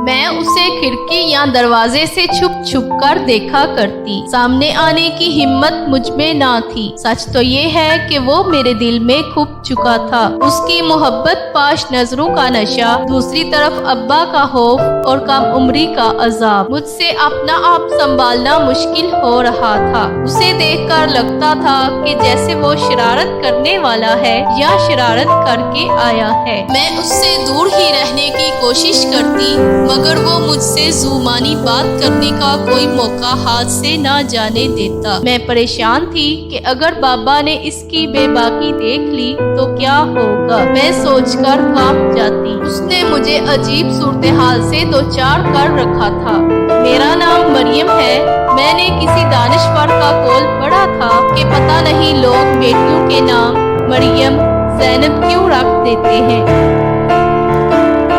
मैं उसे खिड़की या दरवाजे से छुप छुप कर देखा करती। सामने आने की हिम्मत मुझ में ना थी। सच तो ये है कि वो मेरे दिल में खुप चुका था। उसकी मोहब्बत पाश नजरों का नशा, दूसरी तरफ अब्बा का खौफ और कम उम्री का अजाब। मुझसे अपना आप संभालना मुश्किल हो रहा था। उसे देखकर लगता था कि जैसे वो शरारत करने वाला है या शरारत करके आया है। मैं उससे दूर ही रहने की कोशिश करती, मगर वो मुझसे जुबानी बात करने का कोई मौका हाथ से ना जाने देता। मैं परेशान थी कि अगर बाबा ने इसकी बेबाकी देख ली तो क्या होगा। मैं सोचकर कांप जाती। उसने मुझे अजीब सूरत-ए-हाल से दो चार कर रखा था। मेरा नाम मरियम है। मैंने किसी दानिशवर का कौल पढ़ा था कि पता नहीं लोग बेटियों के नाम मरियम, ज़ैनब क्यों रख देते हैं।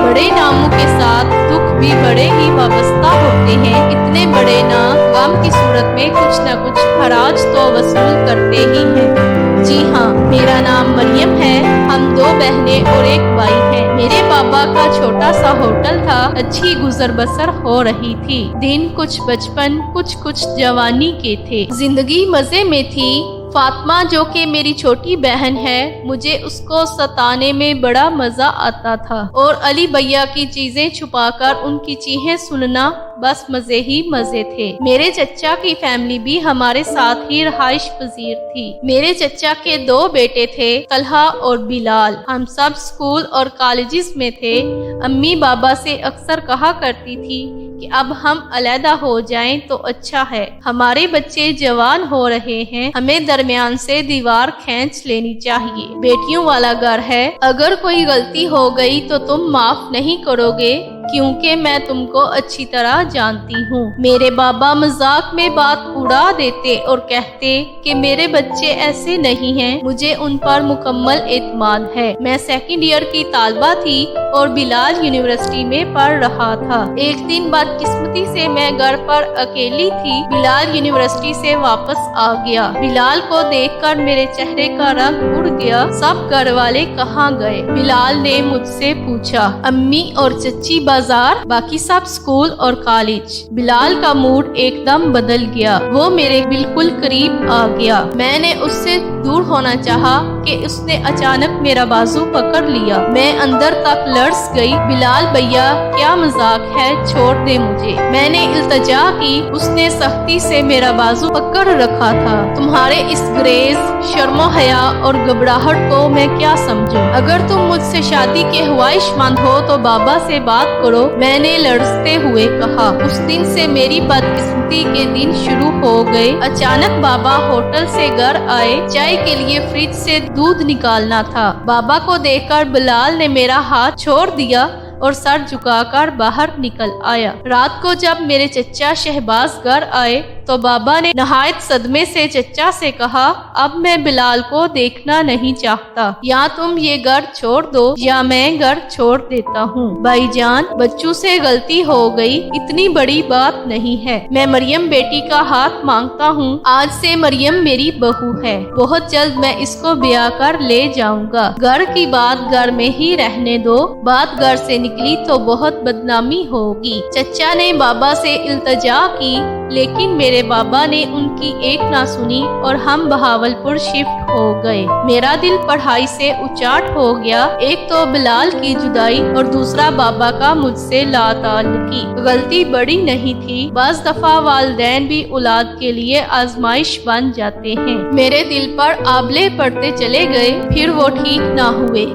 बड़े नामों के साथ दुख भी बड़े ही वाबस्ता होते हैं। इतने बड़े नाम गम की सूरत में कुछ न कुछ खराज तो वसूल करते ही हैं। जी हाँ, मेरा नाम मरियम है। हम दो बहनें और एक भाई है। मेरे पापा का छोटा सा होटल था। अच्छी गुजर बसर हो रही थी। दिन कुछ बचपन, कुछ जवानी के थे। जिंदगी मजे में थी। फातिमा जो कि मेरी छोटी बहन है, मुझे उसको सताने में बड़ा मजा आता था और अली भैया की चीजें छुपाकर उनकी चीखें सुनना बस मजे ही मजे थे। मेरे चचा की फैमिली भी हमारे साथ ही रहाइश पजीर थी। मेरे चचा के दो बेटे थे, तलहा और बिलाल। हम सब स्कूल और कॉलेजेस में थे। अम्मी बाबा से अक्सर कहा करती थी कि अब हम अलहदा हो जाएं तो अच्छा है। हमारे बच्चे जवान हो रहे हैं, हमें दरमियान से दीवार खींच लेनी चाहिए। बेटियों वाला घर है, अगर कोई गलती हो गई तो तुम माफ नहीं करोगे, क्योंकि मैं तुमको अच्छी तरह जानती हूँ। मेरे बाबा मजाक में बात उड़ा देते और कहते कि मेरे बच्चे ऐसे नहीं हैं, मुझे उन पर मुकम्मल एतमाद है। मैं सेकंड ईयर की तालबा थी और बिलाल यूनिवर्सिटी में पढ़ रहा था। एक दिन बदकिस्मती से मैं घर पर अकेली थी। बिलाल यूनिवर्सिटी से वापस आ गया। बिलाल को देखकर मेरे चेहरे का रंग उड़ गया। सब घर वाले कहाँ गए? बिलाल ने मुझसे पूछा। अम्मी और चच्ची बाजार, बाकी सब स्कूल और कॉलेज। बिलाल का मूड एकदम बदल गया। वो मेरे बिल्कुल करीब आ गया। मैंने उससे दूर होना चाहा कि उसने अचानक मेरा बाजू पकड़ लिया। मैं अंदर तक लड़स गई। बिलाल भैया, क्या मजाक है, छोड़ दे मुझे। मैंने इल्तजा की। उसने सख्ती से मेरा बाजू पकड़ रखा था। तुम्हारे इस ग्रेज, शर्मो हया और घबराहट को मैं क्या समझूं? अगर तुम मुझसे शादी के ख्वाहिशमंद हो तो बाबा से बात करो, मैंने लड़ते हुए कहा। उस दिन से मेरी बदकिस्मती के दिन शुरू हो गए। अचानक बाबा होटल से घर आए। चाय के लिए फ्रिज से दूध निकालना था। बाबा को देखकर बिलाल ने मेरा हाथ छोड़ दिया और सर झुकाकर बाहर निकल आया। रात को जब मेरे चचा शहबाज घर आए तो बाबा ने नहायत सदमे से चचा से कहा, अब मैं बिलाल को देखना नहीं चाहता। या तुम ये घर छोड़ दो या मैं घर छोड़ देता हूँ। भाईजान, बच्चों से गलती हो गई, इतनी बड़ी बात नहीं है। मैं मरियम बेटी का हाथ मांगता हूँ। आज से मरियम मेरी बहू है। बहुत जल्द मैं इसको ब्याह कर ले जाऊंगा। घर की बात घर में ही रहने दो। बात घर से निकली तो बहुत बदनामी होगी। चचा ने बाबा से इल्तजा की, लेकिन मेरे बाबा ने उनकी एक ना सुनी और हम बहावलपुर शिफ्ट हो गए। मेरा दिल पढ़ाई से उचाट हो गया। एक तो बिलाल की जुदाई और दूसरा बाबा का मुझसे लाताल्लुकी। गलती बड़ी नहीं थी, बस दफा वालिदैन भी औलाद के लिए आजमाइश बन जाते हैं। मेरे दिल पर आबले पड़ते चले गए, फिर वो ठीक ना हुए।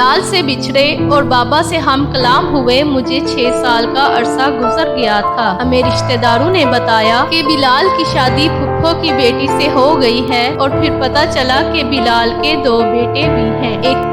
बिलाल से बिछड़े और बाबा से हम कलाम हुए मुझे 6 साल का अरसा गुजर गया था। हमें रिश्तेदारों ने बताया कि बिलाल की शादी फुफ्फो की बेटी से हो गई है और फिर पता चला कि बिलाल के 2 बेटे भी हैं। एक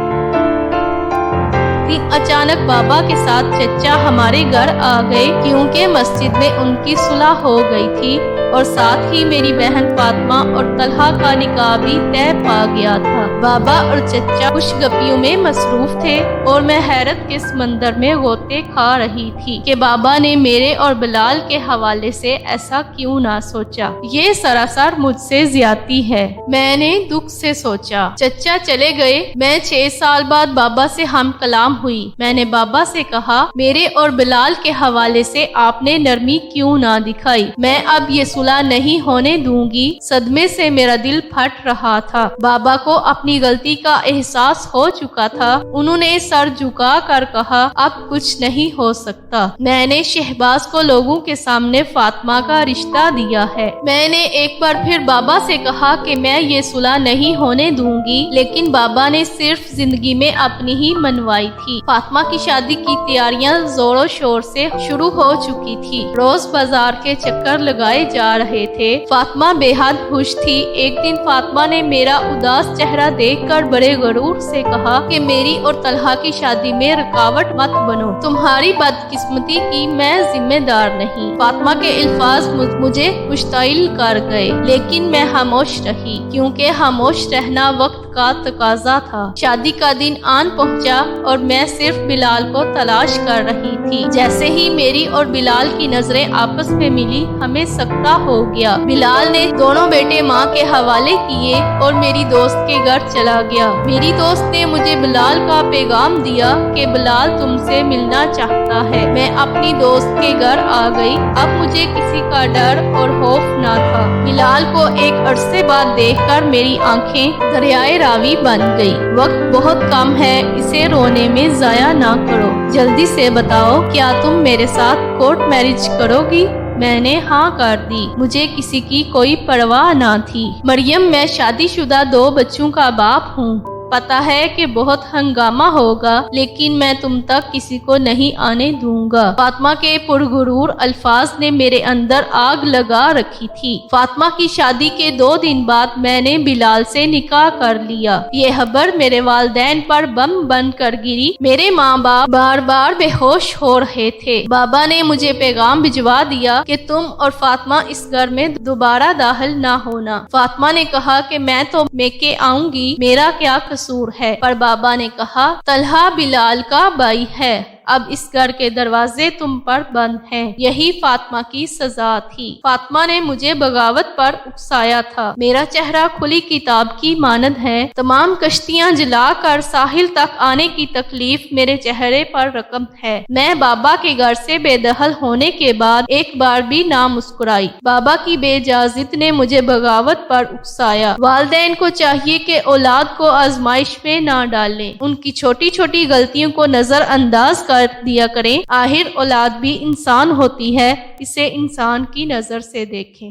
दिन अचानक बाबा के साथ चचा हमारे घर आ गए, क्योंकि मस्जिद में उनकी सुलह हो गई थी اور ساتھ ہی میری بہن فاطمہ اور طلحہ کا نکاح بھی طے پا گیا تھا۔ بابا اور چچا خوش گپیوں میں مصروف تھے اور میں حیرت کے سمندر میں غوطے کھا رہی تھی کہ بابا نے میرے اور بلال کے حوالے سے ایسا کیوں نہ سوچا۔ یہ سراسر مجھ سے زیادتی ہے، میں نے دکھ سے سوچا۔ چچا چلے گئے۔ میں 6 سال بعد بابا سے ہم کلام ہوئی۔ میں نے بابا سے کہا، میرے اور بلال کے حوالے سے آپ نے نرمی کیوں نہ دکھائی؟ میں اب یہ صلح نہیں ہونے دوں گی۔ صدمے سے میرا دل پھٹ رہا تھا۔ بابا کو اپنی غلطی کا احساس ہو چکا تھا۔ انہوں نے سر جھکا کر کہا، اب کچھ نہیں ہو سکتا۔ میں نے شہباز کو لوگوں کے سامنے فاطمہ کا رشتہ دیا ہے۔ میں نے ایک بار پھر بابا سے کہا کہ میں یہ صلح نہیں ہونے دوں گی، لیکن بابا نے صرف زندگی میں اپنی ہی منوائی تھی۔ فاطمہ کی شادی کی تیاریاں زور و شور سے شروع ہو چکی تھی۔ روز بازار کے چکر لگائے جا رہے تھے۔ فاطمہ بے حد خوش تھی۔ ایک دن فاطمہ نے میرا اداس چہرہ دیکھ کر بڑے غرور سے کہا کہ میری اور طلحہ کی شادی میں رکاوٹ مت بنو، تمہاری بدقسمتی کی میں ذمہ دار نہیں۔ فاطمہ کے الفاظ مجھے مشتعل کر گئے، لیکن میں خاموش رہی، کیونکہ خاموش رہنا وقت کا تقاضا تھا۔ شادی کا دن آن پہنچا اور میں صرف بلال کو تلاش کر رہی تھی۔ جیسے ہی میری اور بلال کی نظریں آپس میں ملی، ہمیں سکتہ ہو گیا۔ بلال نے دونوں بیٹے ماں کے حوالے کیے اور میری دوست کے گھر چلا گیا۔ میری دوست نے مجھے بلال کا پیغام دیا کہ بلال تم سے ملنا چاہتا ہے۔ میں اپنی دوست کے گھر آ گئی۔ اب مجھے کسی کا ڈر اور خوف نہ تھا۔ بلال کو ایک عرصے بعد دیکھ کر میری آنکھیں دریائے راوی بن گئی۔ وقت بہت کم ہے، اسے رونے میں ضائع نہ کرو۔ جلدی سے بتاؤ، کیا تم میرے ساتھ کورٹ میرج کرو گی؟ میں نے ہاں کر دی۔ مجھے کسی کی کوئی پرواہ نہ تھی۔ مریم، میں شادی شدہ 2 بچوں کا باپ ہوں۔ پتہ ہے کہ بہت ہنگامہ ہوگا، لیکن میں تم تک کسی کو نہیں آنے دوں گا۔ فاطمہ کے پرغرور الفاظ نے میرے اندر آگ لگا رکھی تھی۔ فاطمہ کی شادی کے 2 دن بعد میں نے بلال سے نکاح کر لیا۔ یہ خبر میرے والدین پر بم بن کر گری۔ میرے ماں باپ بار بار بے ہوش ہو رہے تھے۔ بابا نے مجھے پیغام بھجوا دیا کہ تم اور فاطمہ اس گھر میں دوبارہ داخل نہ ہونا۔ فاطمہ نے کہا کہ میں تو میکے آؤں گی، میرا کیا قصور ہے؟ پر بابا نے کہا، طلحہ بلال کا بھائی ہے، اب اس گھر کے دروازے تم پر بند ہیں۔ یہی فاطمہ کی سزا تھی۔ فاطمہ نے مجھے بغاوت پر اکسایا تھا۔ میرا چہرہ کھلی کتاب کی مانند ہے۔ تمام کشتیاں جلا کر ساحل تک آنے کی تکلیف میرے چہرے پر رقم ہے۔ میں بابا کے گھر سے بے دخل ہونے کے بعد ایک بار بھی نہ مسکرائی۔ بابا کی بے اجازت نے مجھے بغاوت پر اکسایا۔ والدین کو چاہیے کہ اولاد کو آزمائش میں نہ ڈالیں، ان کی چھوٹی چھوٹی غلطیوں کو نظر انداز کر دیا کریں۔ آخر اولاد بھی انسان ہوتی ہے، اسے انسان کی نظر سے دیکھیں۔